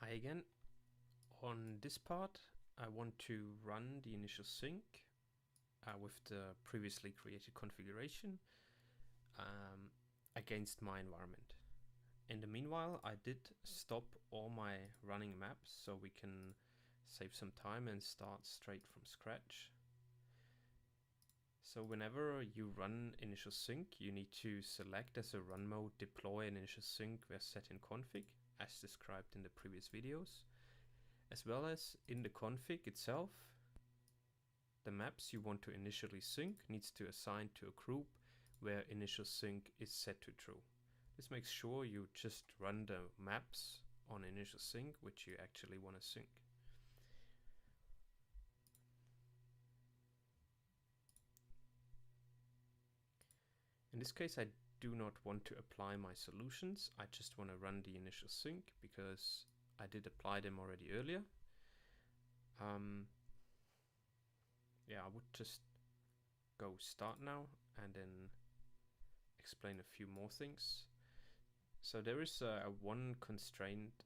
Hi again. On this part, I want to run the initial sync with the previously created configuration against my environment. In the meanwhile, I did stop all my running maps so we can save some time and start straight from scratch. So whenever you run initial sync, you need to select as a run mode deploy an initial sync where set in config, as described in the previous videos, as well as in the config itself. The maps you want to initially sync needs to assign to a group where initial sync is set to true. This makes sure you just run the maps on initial sync which you actually want to sync. In this case, I do not want to apply my solutions. I just want to run the initial sync because I did apply them already earlier. Yeah, I would just go start now and then explain a few more things. So there is one constraint.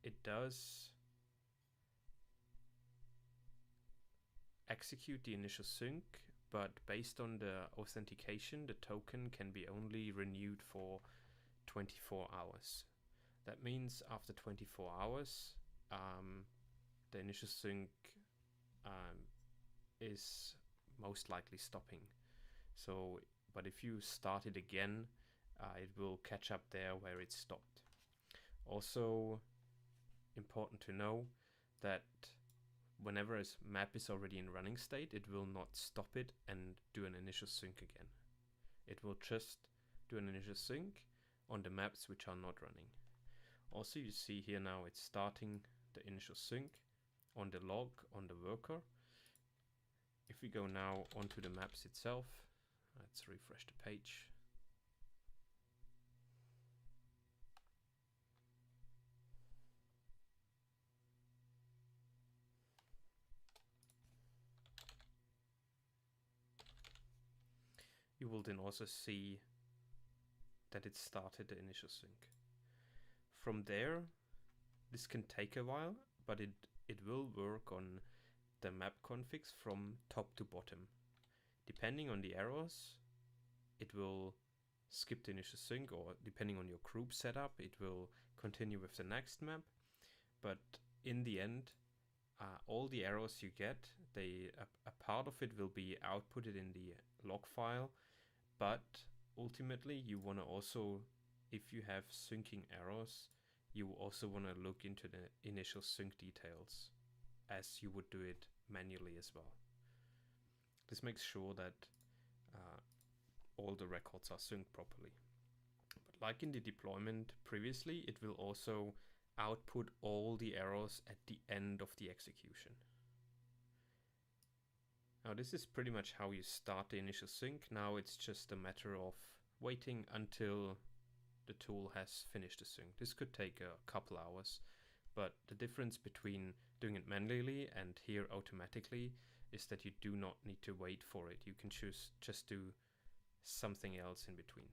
It does execute the initial sync, but based on the authentication, the token can be only renewed for 24 hours. That means after 24 hours, the initial sync is most likely stopping. So, but if you start it again, it will catch up there where it stopped. Also important to know that whenever a map is already in running state, it will not stop it and do an initial sync again. It will just do an initial sync on the maps which are not running. Also, you see here now it's starting the initial sync on the log on the worker. If we go now onto the maps itself, let's refresh the page. You will then also see that it started the initial sync. From there, this can take a while, but it will work on the map configs from top to bottom. Depending on the errors, it will skip the initial sync, or depending on your group setup, it will continue with the next map. But in the end, all the errors you get, a part of it will be outputted in the log file, but ultimately you want to also, if you have syncing errors, you also want to look into the initial sync details as you would do it manually as well. This makes sure that all the records are synced properly. But like in the deployment previously, it will also output all the errors at the end of the execution. Now this is pretty much how you start the initial sync. Now it's just a matter of waiting until the tool has finished the sync. This could take a couple hours, but the difference between doing it manually and here automatically is that you do not need to wait for it. You can choose just do something else in between.